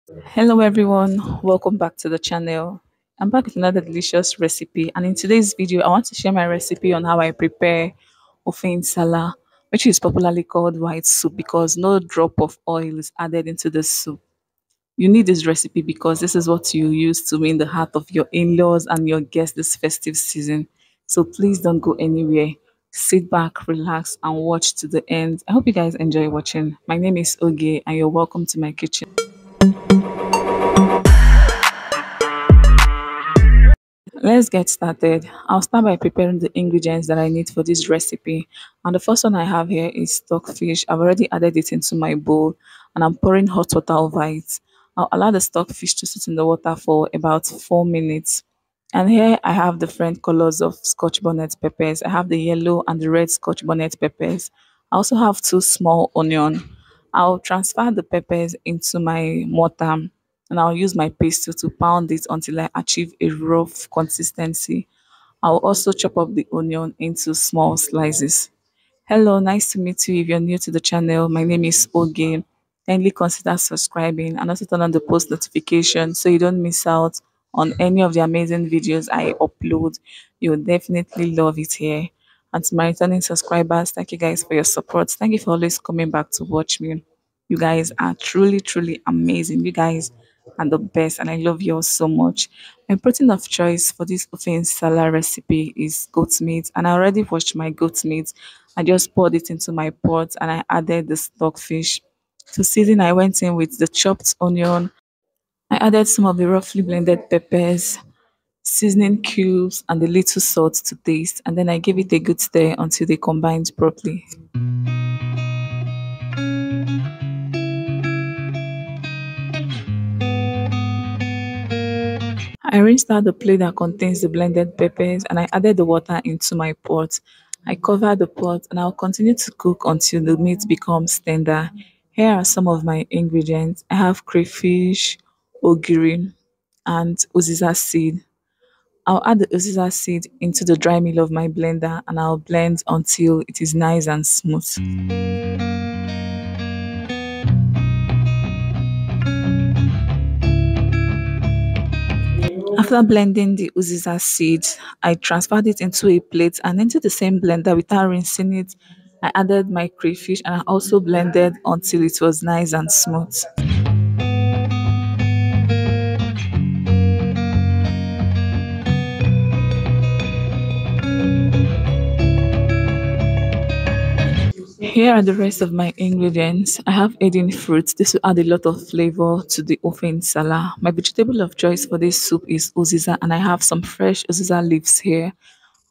Hello everyone, welcome back to the channel. I'm back with another delicious recipe, and in today's video I want to share my recipe on how I prepare Nsala, which is popularly called white soup because no drop of oil is added into the soup. You need this recipe because this is what you use to win the heart of your in-laws and your guests this festive season. So please don't go anywhere. Sit back, relax, and watch to the end. I hope you guys enjoy watching. My name is Oge, and you're welcome to my kitchen. Let's get started. I'll start by preparing the ingredients that I need for this recipe. And the first one I have here is stockfish. I've already added it into my bowl and I'm pouring hot water over it. I'll allow the stockfish to sit in the water for about 4 minutes. And here I have different colors of scotch bonnet peppers. I have the yellow and the red scotch bonnet peppers. I also have two small onion. I'll transfer the peppers into my mortar and I'll use my pestle to pound it until I achieve a rough consistency. I'll also chop up the onion into small slices. Hello, nice to meet you. If you're new to the channel, my name is Oge. Kindly consider subscribing and also turn on the post notification so you don't miss out on any of the amazing videos I upload. You'll definitely love it here. And to my returning subscribers, thank you guys for your support. Thank you for always coming back to watch me. You guys are truly, truly amazing. You guys are the best, and I love you all so much. My protein of choice for this ofen salad recipe is goat meat, and I already washed my goat meat. I just poured it into my pot and I added the stockfish. To season, I went in with the chopped onion. I added some of the roughly blended peppers, seasoning cubes, and a little salt to taste, and then I gave it a good stir until they combined properly. I rinsed out the plate that contains the blended peppers and I added the water into my pot. I covered the pot and I'll continue to cook until the meat becomes tender. Here are some of my ingredients. I have crayfish, ogiri, and Uziza seed. I'll add the Uziza seed into the dry mill of my blender and I'll blend until it is nice and smooth. After blending the Uziza seed, I transferred it into a plate and into the same blender without rinsing it. I added my crayfish and I also blended until it was nice and smooth. Here are the rest of my ingredients. I have Aidan fruit. This will add a lot of flavor to the ofen Nsala. My vegetable of choice for this soup is Uziza, and I have some fresh Uziza leaves here.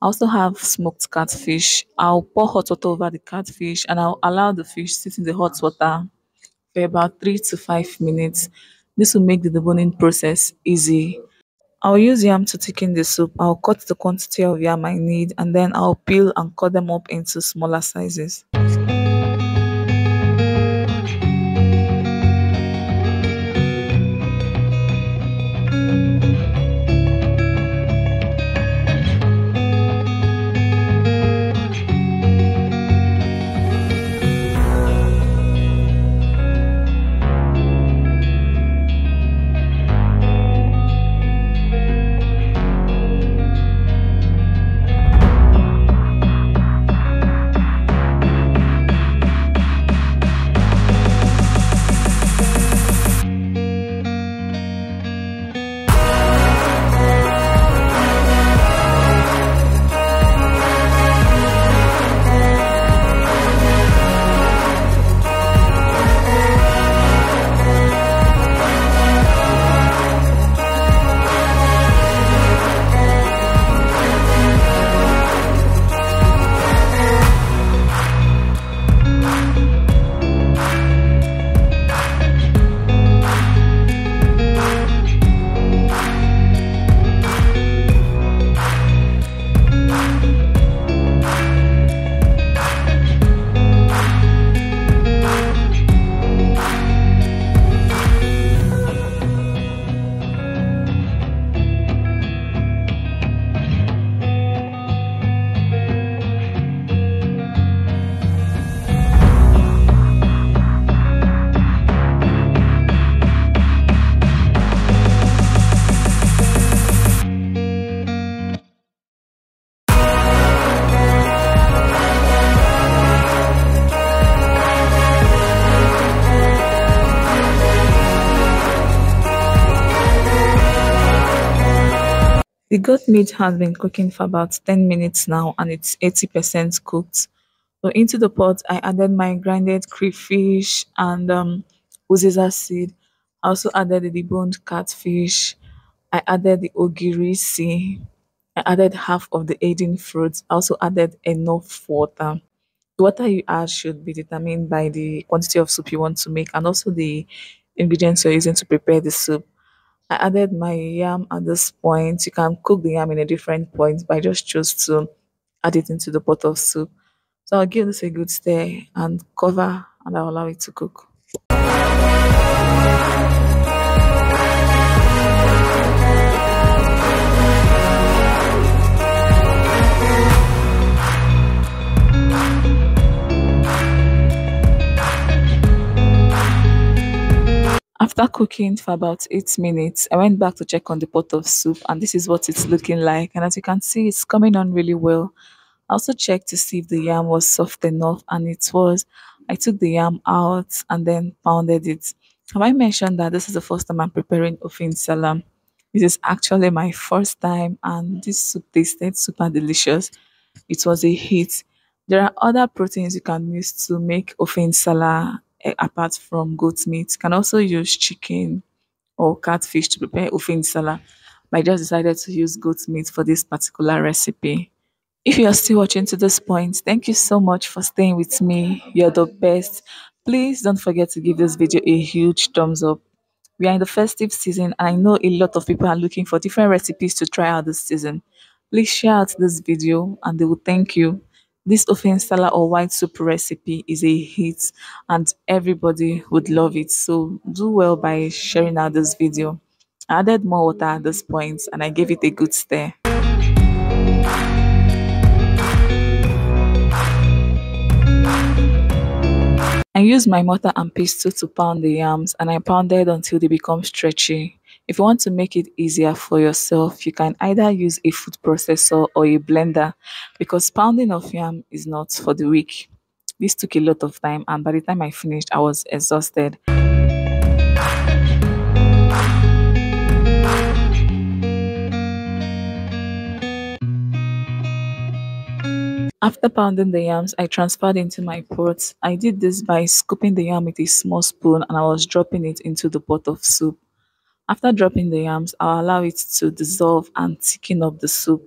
I also have smoked catfish. I'll pour hot water over the catfish and I'll allow the fish sit in the hot water for about 3 to 5 minutes. This will make the deboning process easy. I'll use yam to thicken the soup. I'll cut the quantity of yam I need and then I'll peel and cut them up into smaller sizes. The goat meat has been cooking for about 10 minutes now and it's 80% cooked. So into the pot, I added my grinded crayfish and Uziza seed. I also added the deboned catfish. I added the Ogiri sea. I added half of the Aidan fruits. I also added enough water. The water you add should be determined by the quantity of soup you want to make and also the ingredients you're using to prepare the soup. I added my yam at this point. You can cook the yam in a different point, but I just chose to add it into the pot of soup. So I'll give this a good stir and cover and I'll allow it to cook. After cooking for about 8 minutes, I went back to check on the pot of soup and this is what it's looking like. And as you can see, it's coming on really well. I also checked to see if the yam was soft enough and it was. I took the yam out and then pounded it. Have I mentioned that this is the first time I'm preparing Nsala? This is actually my first time and this soup tasted super delicious. It was a hit. There are other proteins you can use to make Nsala apart from goat meat. You can also use chicken or catfish to prepare Nsala. But I just decided to use goat meat for this particular recipe. If you are still watching to this point, thank you so much for staying with me. You're the best. Please don't forget to give this video a huge thumbs up. We are in the festive season, and I know a lot of people are looking for different recipes to try out this season. Please share out this video and they will thank you. This ofen salad or white soup recipe is a hit and everybody would love it. So do well by sharing out this video. I added more water at this point and I gave it a good stir. I used my mortar and pestle to pound the yams and I pounded until they become stretchy. If you want to make it easier for yourself, you can either use a food processor or a blender because pounding of yam is not for the weak. This took a lot of time and by the time I finished, I was exhausted. After pounding the yams, I transferred into my pot. I did this by scooping the yam with a small spoon and I was dropping it into the pot of soup. After dropping the yams, I'll allow it to dissolve and thicken up the soup.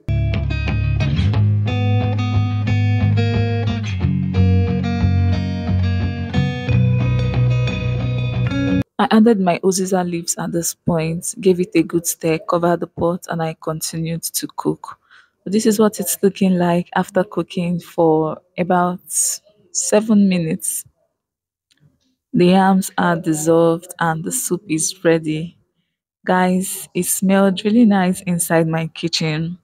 I added my Uziza leaves at this point, gave it a good stir, covered the pot, and I continued to cook. So this is what it's looking like after cooking for about 7 minutes. The yams are dissolved and the soup is ready. Guys, it smelled really nice inside my kitchen.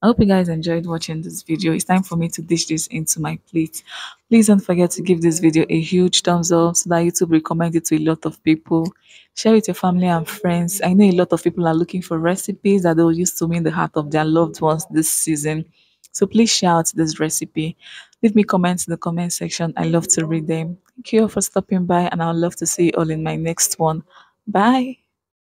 I hope you guys enjoyed watching this video. It's time for me to dish this into my plate. Please don't forget to give this video a huge thumbs up so that YouTube recommend it to a lot of people. Share with your family and friends. I know a lot of people are looking for recipes that they will use to win the heart of their loved ones this season. So please share out this recipe. Leave me comments in the comment section. I love to read them. Thank you all for stopping by and I would love to see you all in my next one. Bye.